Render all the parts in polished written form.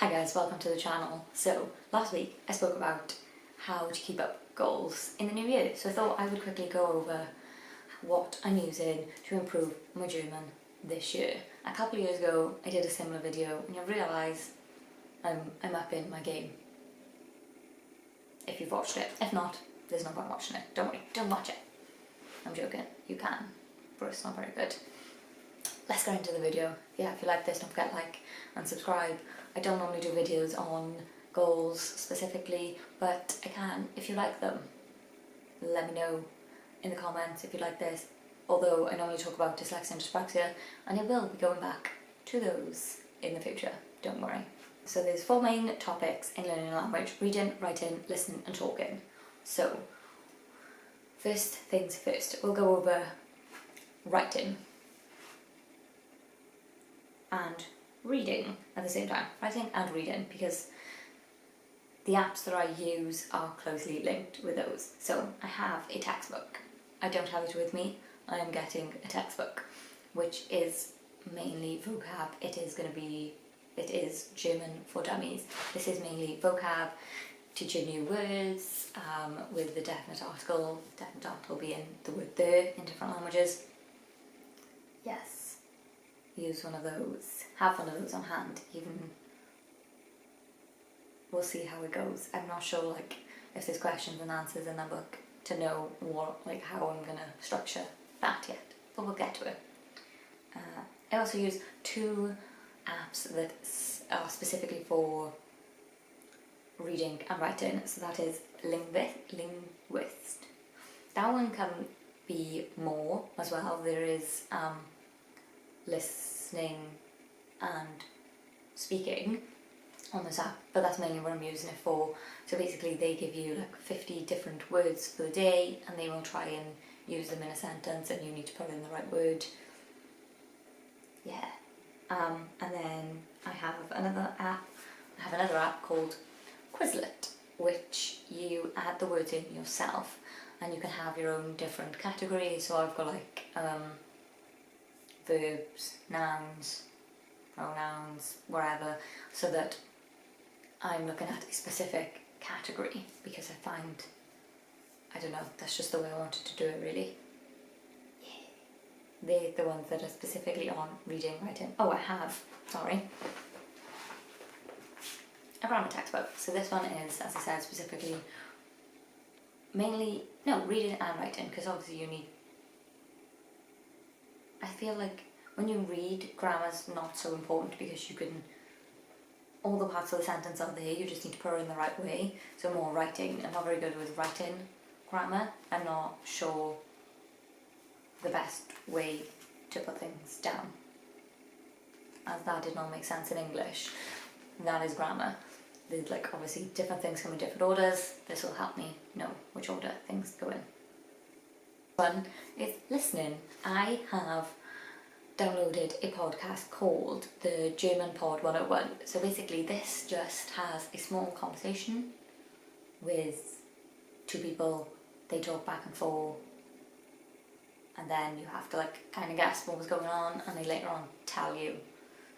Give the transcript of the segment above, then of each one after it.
Hi guys, welcome to the channel. So last week I spoke about how to keep up goals in the new year, so I thought I would quickly go over what I'm using to improve my German this year. A couple of years ago I did a similar video and you'll realise I'm up in my game if you've watched it. If not, there's no point watching it. Don't worry, don't watch it. I'm joking, you can, but it's not very good. Let's get into the video. Yeah, if you like this, don't forget to like and subscribe. I don't normally do videos on goals specifically, but I can if you like them. Let me know in the comments if you like this. Although I normally talk about dyslexia and dyspraxia, and I will be going back to those in the future, don't worry. So there's 4 main topics in learning a language: reading, writing, listening and talking. So first things first, we'll go over writing and reading at the same time. Writing and reading, because the apps that I use are closely linked with those. So I have a textbook. I don't have it with me. I am getting a textbook, which is mainly vocab. It is German for Dummies. This is mainly vocab, teaching new words with the definite article being the word there in different languages. Yes. Use one of those, have one of those on hand, even. We'll see how it goes. I'm not sure if there's questions and answers in the book to know how I'm gonna structure that yet, but we'll get to it. I also use 2 apps that are specifically for reading and writing, so that is Linguist. That one can be more as well. There is listening and speaking on this app, but that's mainly what I'm using it for. So basically they give you 50 different words for the day and they will try and use them in a sentence and you need to put in the right word. Yeah. And then I have another app called Quizlet, which you add the words in yourself and you can have your own different categories. So I've got verbs, nouns, pronouns, whatever, so that I'm looking at a specific category, because I don't know, that's just the way I wanted to do it really. Yeah. They're the ones that are specifically on reading, writing. Oh, sorry. A grammar textbook. So this one is, as I said, specifically reading and writing, because obviously I feel like when you read, grammar's not so important because all the parts of the sentence are there, you just need to put it in the right way. So more writing. I'm not very good with writing grammar. I'm not sure the best way to put things down, as that did not make sense in English. That is grammar. There's obviously different things come in different orders. This will help me know which order things go in. One is listening. I have downloaded a podcast called the German Pod 101. So basically this just has a small conversation with 2 people. They talk back and forth and then you have to kind of guess what was going on, and they later on tell you,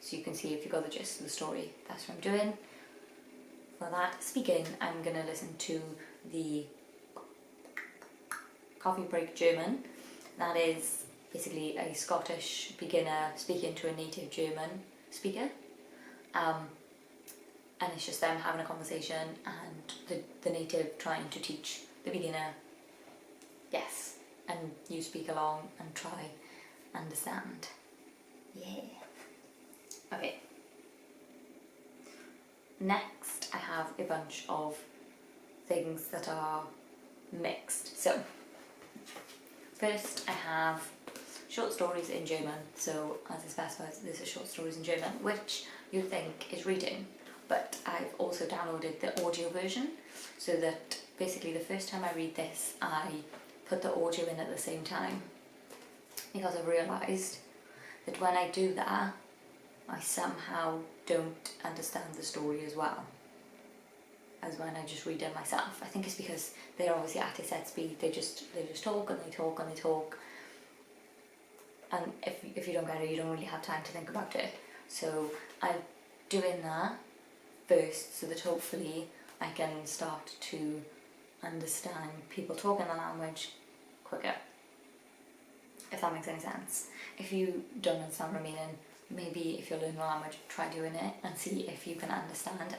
so you can see if you got the gist of the story. That's what I'm doing. For that speaking, I'm going to listen to the Coffee Break German. That is basically a Scottish beginner speaking to a native German speaker. And it's just them having a conversation and the native trying to teach the beginner. Yes. And you speak along and try understand. Yeah. Okay. Next, I have a bunch of things that are mixed. So, first I have short stories in German. So, as it specifies, this is short stories in German, which you think is reading. But I've also downloaded the audio version, so that basically the first time I read this, I put the audio in at the same time, because I've realised that when I do that, I somehow don't understand the story as well as when I just read it myself. I think it's because they're obviously at a set speed. They just talk and they talk and they talk, and if you don't get it, you don't really have time to think about it. So I'm doing that first, so that hopefully I can start to understand people talking the language quicker. If that makes any sense. If you don't understand what I mean, maybe if you're learning a language, try doing it and see if you can understand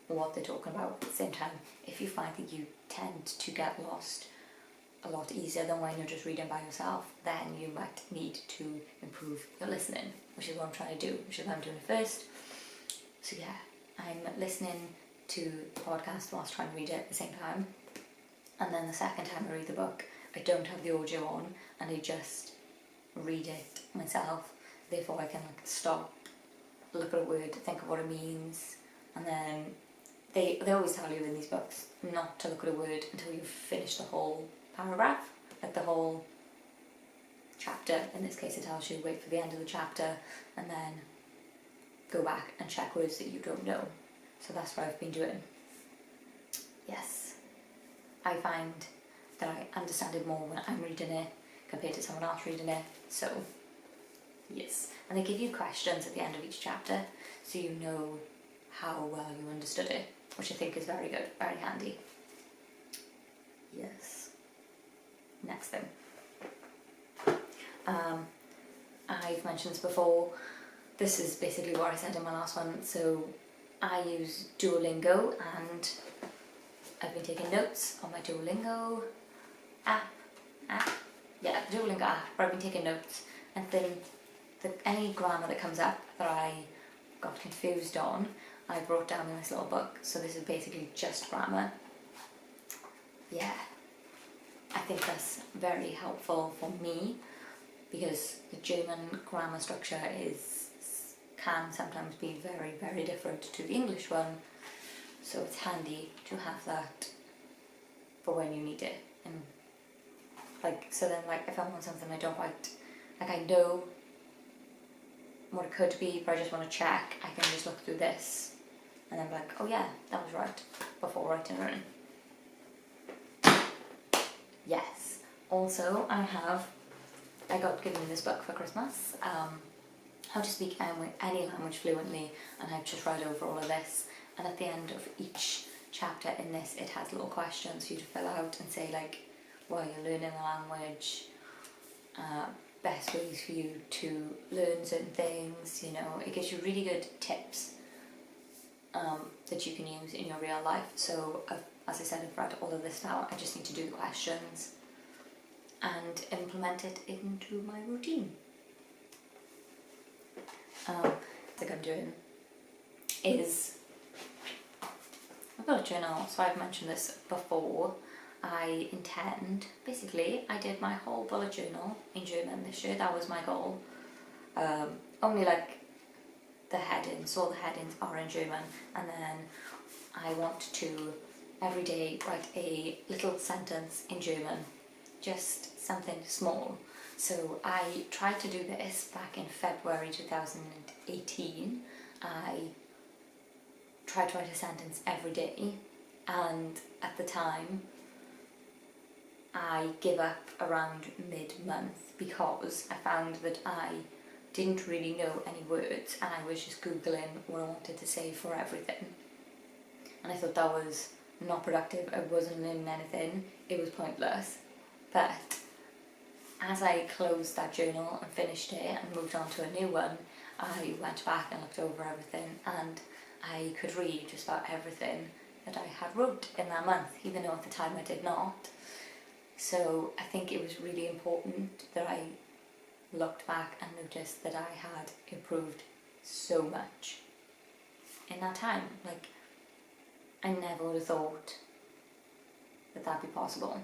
what they're talking about at the same time. If you find that you tend to get lost a lot easier than when you're just reading by yourself, then you might need to improve your listening, which is what I'm trying to do, which is why I'm doing it first. So yeah, I'm listening to the podcast whilst trying to read it at the same time, and then the second time I read the book, I don't have the audio on and I just read it myself. Therefore I can like stop, look at a word, think of what it means, and then they always tell you in these books not to look at a word until you've finished the whole paragraph, like the whole chapter. In this case it tells you wait for the end of the chapter and then go back and check words that you don't know. So that's what I've been doing. Yes, I find that I understand it more when I'm reading it compared to someone else reading it. So yes, and they give you questions at the end of each chapter so you know how well you understood it, which I think is very good, very handy. Yes. Next thing. I've mentioned this before. This is basically what I said in my last one. So I use Duolingo and I've been taking notes on my Duolingo app. Duolingo app, where I've been taking notes, and then any grammar that comes up that I got confused on, I wrote down in this little book. So this is basically just grammar. Yeah, I think that's very helpful for me because the German grammar structure can sometimes be very, very different to the English one. So it's handy to have that for when you need it. And so then if I want something I don't quite, I know what it could be, but I just want to check, I can just look through this and then be like, oh yeah, that was right, before writing it in. Yes. Also, I got given this book for Christmas, How to Speak Any Language Fluently, and I've just read over all of this, and at the end of each chapter in this, it has little questions for you to fill out and say while you're learning the language, best ways for you to learn certain things, it gives you really good tips that you can use in your real life. So as I said, I've read all of this now, I just need to do the questions and implement it into my routine. Thing I'm doing is I've got a journal, so I've mentioned this before. I did my whole bullet journal in German this year. That was my goal. Only the headings, all the headings are in German, and then I want to every day write a little sentence in German, just something small. So I tried to do this back in February 2018. I tried to write a sentence every day, and at the time I gave up around mid-month because I found that I didn't really know any words and I was just Googling what I wanted to say for everything. And I thought that was not productive, I wasn't learning anything, it was pointless. But as I closed that journal and finished it and moved on to a new one, I went back and looked over everything and I could read just about everything that I had wrote in that month, even though at the time I did not. So I think it was really important that I looked back and noticed that I had improved so much in that time. I never would have thought that that'd be possible.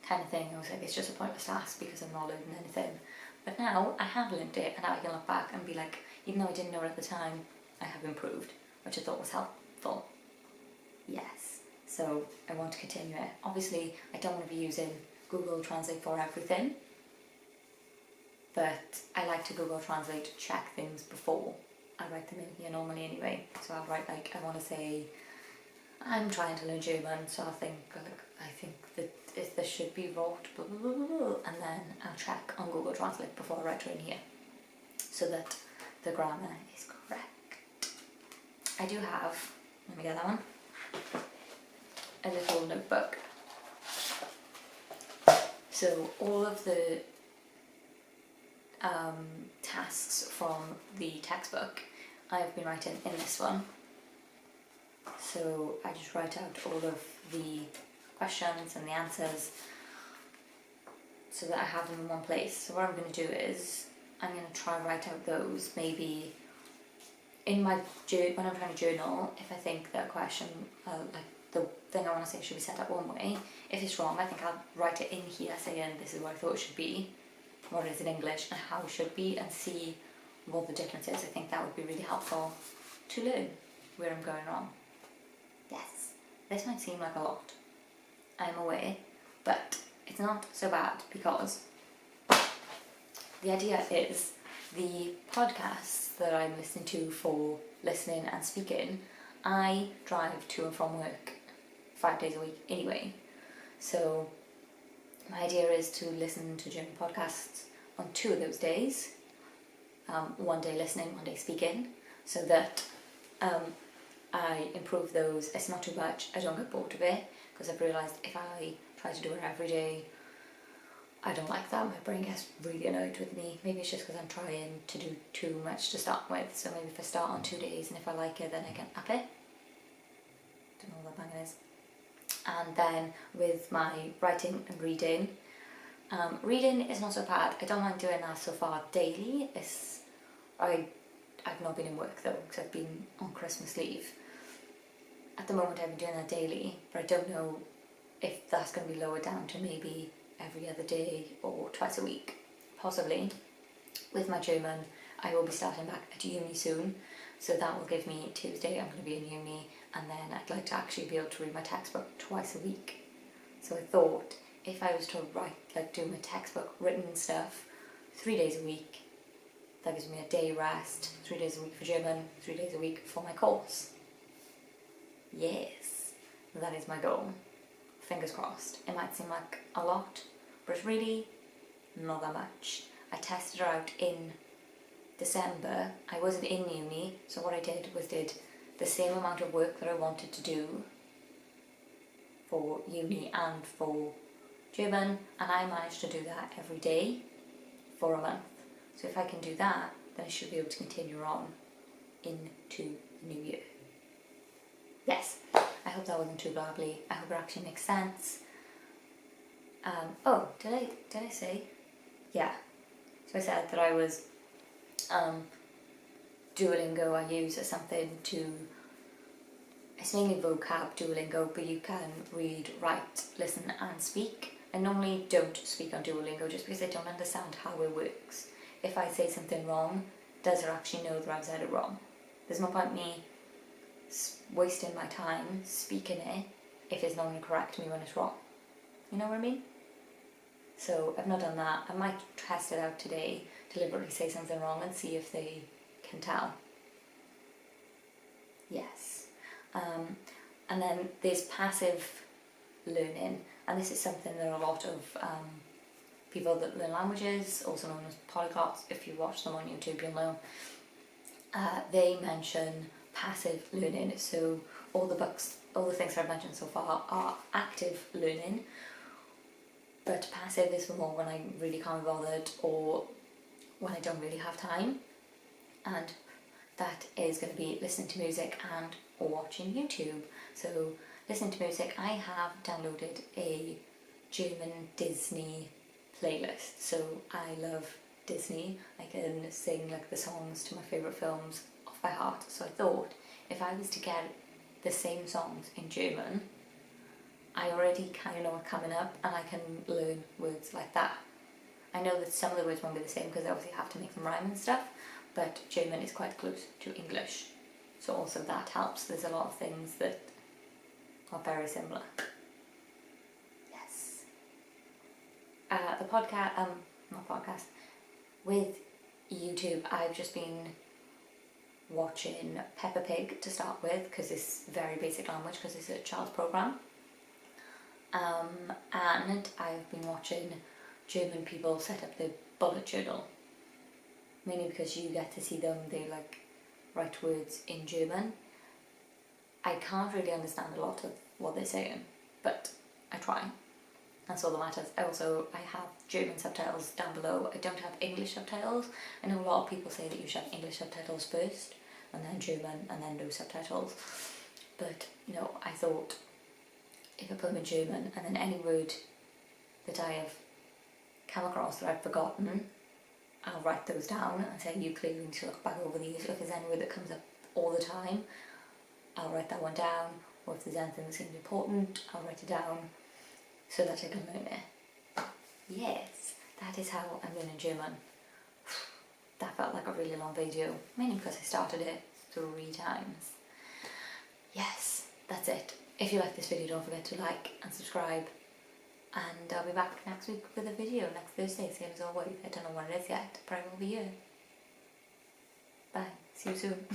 Kind of thing, I was like, it's just a pointless task because I'm not learning anything. But now I have learned it, and now I can look back and be like, even though I didn't know it at the time, I have improved, which I thought was helpful. Yes, so I want to continue it. Obviously, I don't want to be using Google Translate for everything, but I like to Google Translate to check things before I write them in here normally anyway. So I'll write I want to say, I'm trying to learn German, so I think that this should be wrote, blah, blah, blah, blah, blah, and then I'll check on Google Translate before I write it in here, so that the grammar is correct. I do have, let me get that one, a little notebook. So all of the tasks from the textbook I've been writing in this one. So I just write out all of the questions and the answers so that I have them in one place. So what I'm going to do is I'm going to try write out those maybe in my when I'm trying to journal. If I think that a question, like the thing I want to say should be set up one way, if it's wrong, I think I'll write it in here saying this is what I thought it should be, what it is in English and how it should be, and see what the difference is. I think that would be really helpful to learn where I'm going wrong. Yes, this might seem like a lot, I'm aware, but it's not so bad because the idea is the podcasts that I'm listening to for listening and speaking, I drive to and from work 5 days a week anyway. So my idea is to listen to German podcasts on 2 of those days, one day listening, one day speaking, so that I improve those. It's not too much, I don't get bored of it, because I've realised if I try to do it every day, I don't like that. My brain gets really annoyed with me. Maybe it's just because I'm trying to do too much to start with. So maybe if I start on 2 days and if I like it, then I can up it. Don't know what that banging is. And then with my writing and reading, reading is not so bad. I don't mind doing that so far daily. I've not been in work though, because I've been on Christmas leave. At the moment I've been doing that daily, but I don't know if that's going to be lowered down to maybe every other day or twice a week, possibly. With my German, I will be starting back at uni soon, so that will give me Tuesday, I'm going to be in uni, and then I'd like to actually be able to read my textbook twice a week. So I thought if I was to write, like do my textbook written stuff 3 days a week, that gives me a day rest, 3 days a week for German, 3 days a week for my course. Yes, that is my goal. Fingers crossed. It might seem like a lot, but it's really not that much. I tested it out in December. I wasn't in uni, so what I did was did the same amount of work that I wanted to do for uni and for German, and I managed to do that every day for a month. So if I can do that, then I should be able to continue on into the new year. Yes, I hope that wasn't too blabbly. I hope it actually makes sense. Oh, did I say? Yeah. So I said that I was Duolingo I use as something to, it's mainly vocab Duolingo, but you can read, write, listen and speak. I normally don't speak on Duolingo just because I don't understand how it works. If I say something wrong, does it actually know that I've said it wrong? There's no point me wasting my time speaking it if it's not going to correct me when it's wrong. You know what I mean? So I've not done that. I might test it out today, deliberately say something wrong and see if they can tell. Yes. And then there's passive learning, and this is something that a lot of people that learn languages, also known as polyglots, if you watch them on YouTube you'll know, they mention passive learning. So all the things I've mentioned so far are active learning, but passive is for more when I really can't be bothered or when I don't really have time, and that is going to be listening to music and or watching YouTube. So listening to music, I have downloaded a German Disney playlist. So I love Disney. I can sing like the songs to my favourite films off by heart. So I thought if I was to get the same songs in German, I already kind of know what's coming up and I can learn words like that. I know that some of the words won't be the same because I obviously have to make them rhyme and stuff, but German is quite close to English. So also that helps. There's a lot of things that are very similar. Yes. The podcast, not podcast, with YouTube, I've just been watching Peppa Pig to start with because it's very basic language because it's a child's program. And I've been watching German people set up their bullet journal, mainly because you get to see them, they like write words in German, I can't really understand a lot of what they're saying, but I try. That's all that matters. I have German subtitles down below. I don't have English subtitles. I know a lot of people say that you should have English subtitles first, and then German, and then no subtitles. But no, I thought if I put them in German, and then any word that I have come across that I've forgotten, I'll write those down and say, you clearly need to look back over these. If there's any word that comes up all the time, I'll write that one down. Or if there's anything that seems important, I'll write it down so that I can learn it. Yes, that is how I'm learning German. That felt like a really long video, mainly because I started it 3 times. Yes, that's it. If you like this video, don't forget to like and subscribe. And I'll be back next week with a video, next Thursday, same as always. I don't know when it is yet, but I will be here. Bye. See you soon.